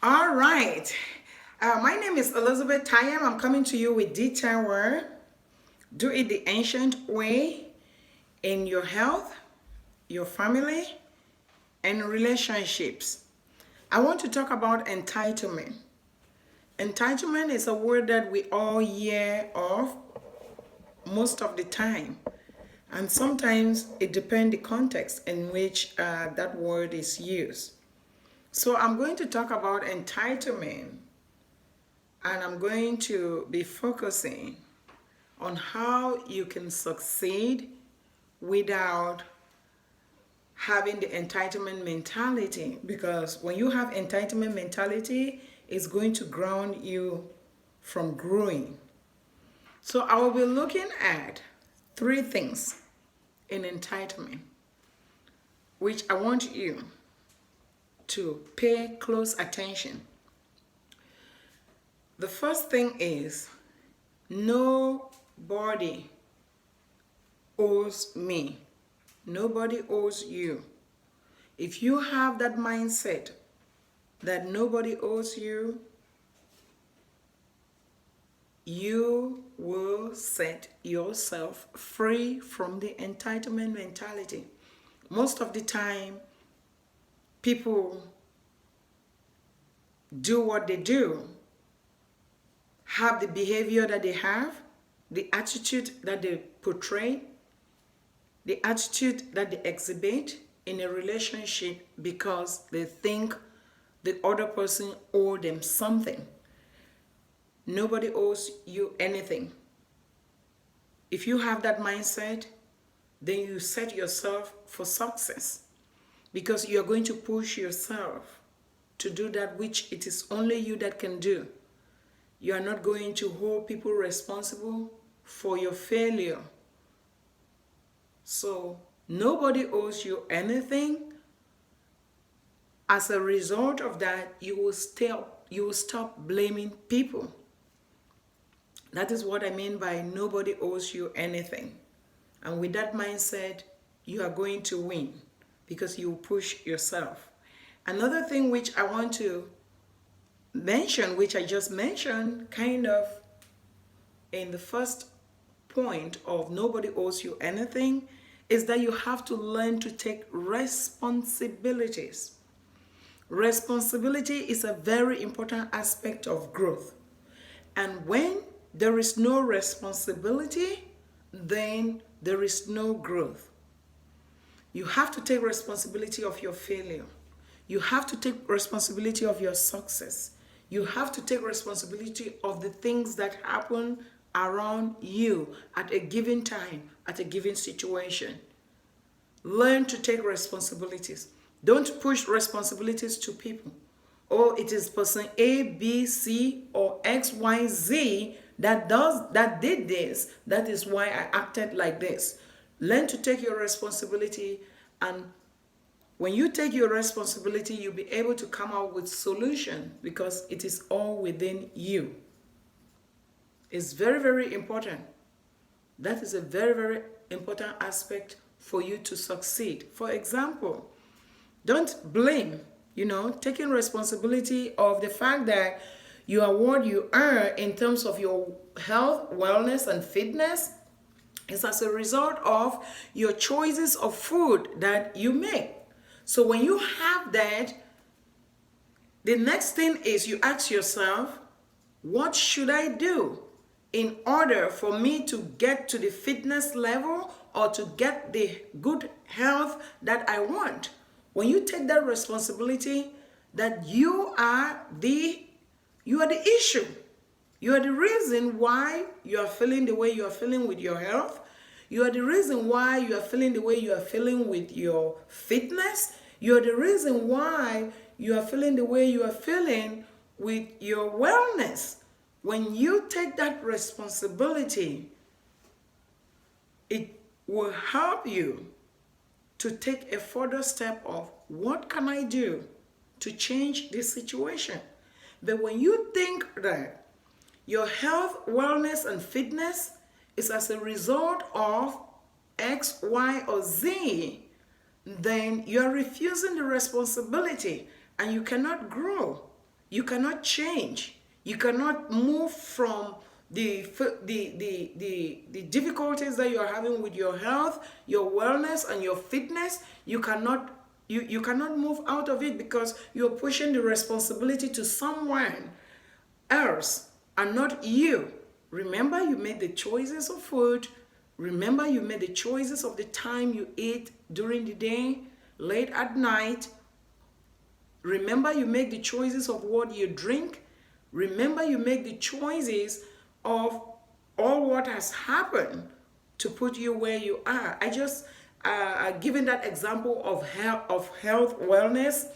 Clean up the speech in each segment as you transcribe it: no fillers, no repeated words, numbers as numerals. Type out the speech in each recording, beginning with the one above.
All right. My name is Elizabeth Tayam. I'm coming to you with detailed word. Do it the ancient way in your health, your family, and relationships. I want to talk about entitlement. Entitlement is a word that we all hear of most of the time. And sometimes it depends the context in which that word is used. So I'm going to talk about entitlement, and I'm going to be focusing on how you can succeed without having the entitlement mentality, because when you have entitlement mentality, it's going to ground you from growing. So I will be looking at three things in entitlement, which I want you to pay close attention. The first thing is, nobody owes me. Nobody owes you. If you have that mindset that nobody owes you, you will set yourself free from the entitlement mentality. Most of the time, people do what they do, have the behavior that they have, the attitude that they portray, the attitude that they exhibit in a relationship because they think the other person owes them something. Nobody owes you anything. If you have that mindset, then you set yourself for success, because you're going to push yourself to do that which it is only you that can do. You are not going to hold people responsible for your failure. So nobody owes you anything. As a result of that, you will stop blaming people. That is what I mean by nobody owes you anything. And with that mindset, you are going to win because you push yourself. Another thing which I want to mention, which I just mentioned kind of in the first point of nobody owes you anything, is that you have to learn to take responsibilities. Responsibility is a very important aspect of growth. And when there is no responsibility, then there is no growth. You have to take responsibility of your failure. You have to take responsibility of your success. You have to take responsibility of the things that happen around you at a given time, at a given situation. Learn to take responsibilities. Don't push responsibilities to people. Oh, it is person A, B, C, or X, Y, Z that did this. That is why I acted like this. Learn to take your responsibility, and when you take your responsibility, you'll be able to come out with solution because it is all within you. It's very, very important. That is a very, very important aspect for you to succeed. For example, don't blame, taking responsibility of the fact that you are what you are in terms of your health, wellness, and fitness is as a result of your choices of food that you make. So when you have that, the next thing is you ask yourself, what should I do in order for me to get to the fitness level or to get the good health that I want? When you take that responsibility that you are the issue. You are the reason why you are feeling the way you are feeling with your health. You are the reason why you are feeling the way you are feeling with your fitness. You are the reason why you are feeling the way you are feeling with your wellness. When you take that responsibility, it will help you to take a further step of what can I do to change this situation. But when you think that your health, wellness, and fitness is as a result of X, Y, or Z, then you're refusing the responsibility and you cannot grow. You cannot change. You cannot move from the difficulties that you are having with your health, your wellness, and your fitness. You cannot move out of it because you're pushing the responsibility to someone else and not you. Remember, you made the choices of food. Remember, you made the choices of the time you eat during the day, late at night. Remember, you make the choices of what you drink. Remember, you make the choices of all what has happened to put you where you are. I just given that example of health, wellness,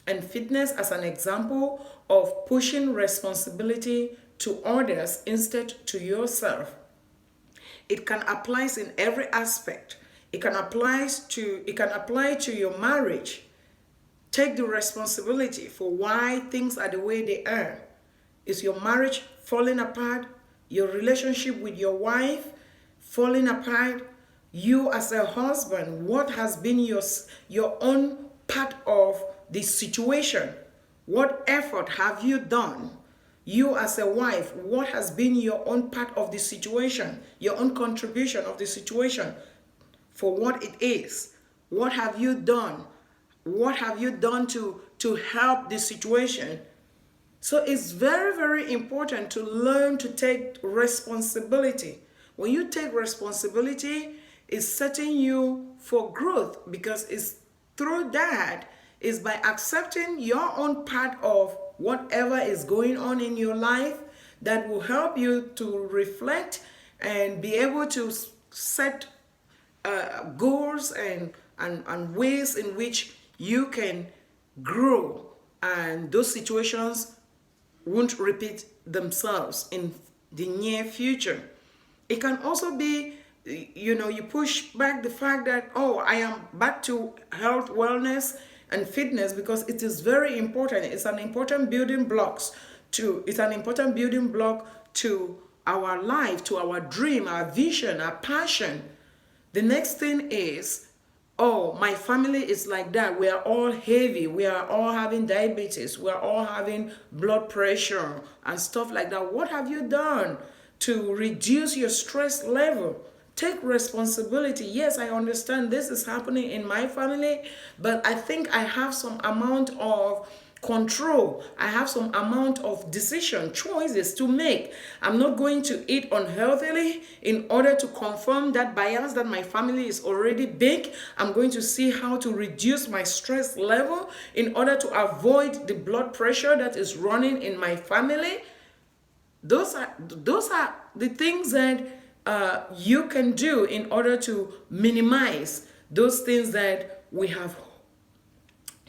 and fitness as an example of pushing responsibility to others instead to yourself. It can apply in every aspect. It can apply to your marriage. Take the responsibility for why things are the way they are. Is your marriage falling apart? Your relationship with your wife falling apart? You as a husband, what has been your own part of the situation? What effort have you done? You as a wife, what has been your own part of the situation? Your own contribution of the situation for what it is? What have you done? What have you done to help the situation? So it's very, very important to learn to take responsibility. When you take responsibility, it's setting you for growth, because it's through that, is by accepting your own part of whatever is going on in your life, that will help you to reflect and be able to set goals and ways in which you can grow, and those situations won't repeat themselves in the near future. It can also be, you push back the fact that, oh, I am back to health, wellness, and fitness because it is very important. It's an important building block to our life, to our dream, our vision, our passion. The next thing is, oh, my family is like that. We are all heavy. We are all having diabetes. We are all having blood pressure and stuff like that. What have you done to reduce your stress level? Take responsibility. Yes, I understand this is happening in my family, but I think I have some amount of control. I have some amount of choices to make. I'm not going to eat unhealthily in order to confirm that bias that my family is already big. I'm going to see how to reduce my stress level in order to avoid the blood pressure that is running in my family. Those are the things that you can do in order to minimize those things that we have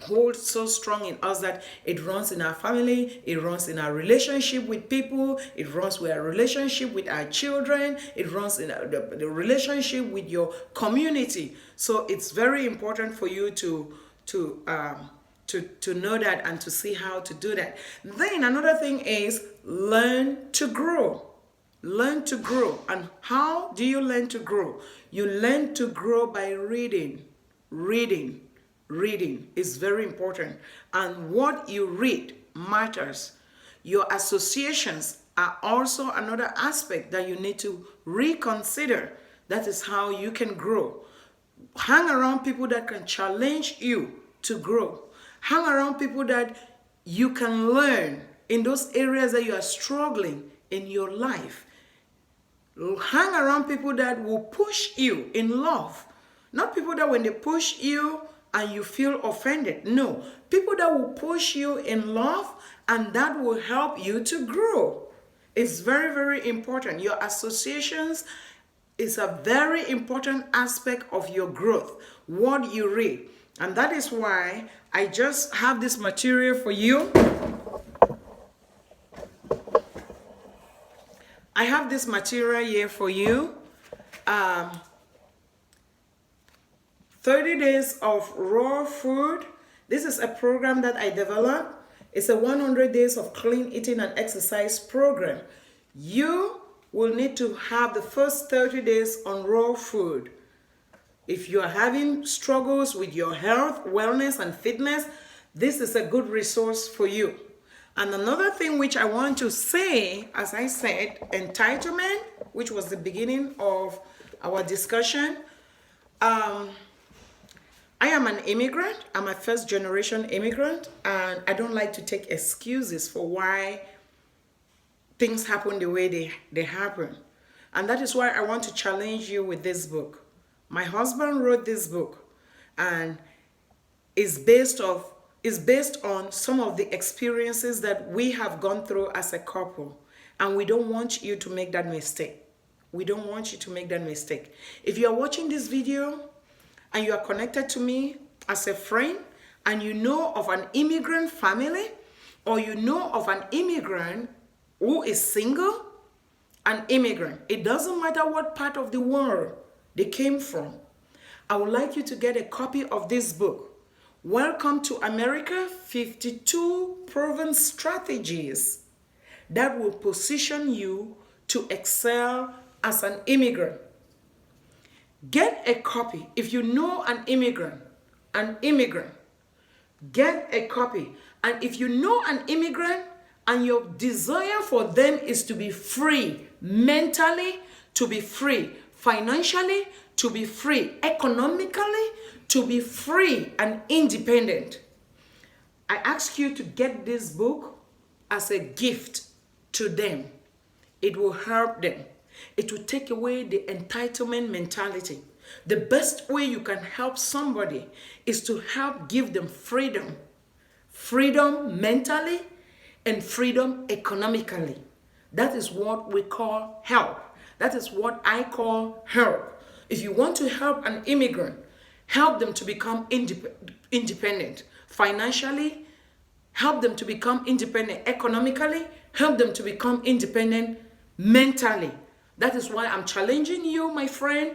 hold so strong in us, that it runs in our family, it runs in our relationship with people, it runs with our relationship with our children, it runs in the relationship with your community. So it's very important for you to know that and to see how to do that. Then another thing is learn to grow. Learn to grow. And how do you learn to grow? You learn to grow by reading. Reading is very important. And what you read matters. Your associations are also another aspect that you need to reconsider. That is how you can grow. Hang around people that can challenge you to grow. Hang around people that you can learn in those areas that you are struggling in your life. Hang around people that will push you in love. Not people that when they push you and you feel offended. No, people that will push you in love and that will help you to grow. It's very, very important. Your associations is a very important aspect of your growth, what you read. And that is why I just have this material for you. I have this material here for you. 30 days of raw food. This is a program that I developed. It's a 100 days of clean eating and exercise program. You will need to have the first 30 days on raw food. If you are having struggles with your health, wellness, and fitness, this is a good resource for you. And another thing which I want to say, as I said, entitlement, which was the beginning of our discussion. I am an immigrant. I'm a first generation immigrant, and I don't like to take excuses for why things happen the way they happen. And that is why I want to challenge you with this book. My husband wrote this book, and is based on some of the experiences that we have gone through as a couple. And we don't want you to make that mistake. We don't want you to make that mistake. If you are watching this video and you are connected to me as a friend, and you know of an immigrant family, or you know of an immigrant who is single, an immigrant, it doesn't matter what part of the world they came from, I would like you to get a copy of this book. Welcome to America, 52 proven strategies that will position you to excel as an immigrant. Get a copy. If you know an immigrant, get a copy. And if you know an immigrant and your desire for them is to be free, mentally to be free, financially to be free, economically to be free and independent, I ask you to get this book as a gift to them. It will help them. It will take away the entitlement mentality. The best way you can help somebody is to help give them freedom. Freedom mentally and freedom economically. That is what we call help. That is what I call help. If you want to help an immigrant, help them to become independent financially, help them to become independent economically, help them to become independent mentally. That is why I'm challenging you, my friend,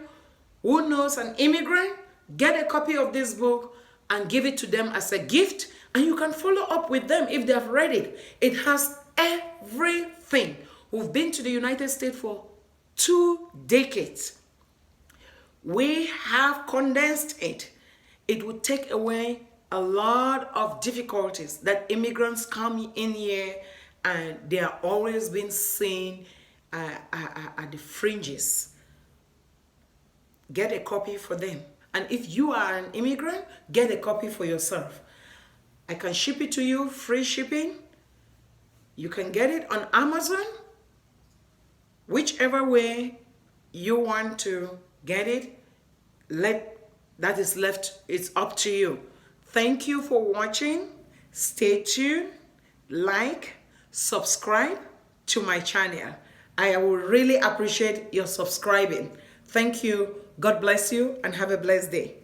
who knows an immigrant, get a copy of this book and give it to them as a gift, and you can follow up with them if they have read it. It has everything. We've been to the United States for 2 decades. We have condensed it. It will take away a lot of difficulties that immigrants come in here and they are always being seen at the fringes. Get a copy for them. And if you are an immigrant, get a copy for yourself. I can ship it to you, free shipping. You can get it on Amazon. Whichever way you want to get it, it's up to you. Thank you for watching. Stay tuned, like, subscribe to my channel. I will really appreciate your subscribing. Thank you. God bless you and have a blessed day.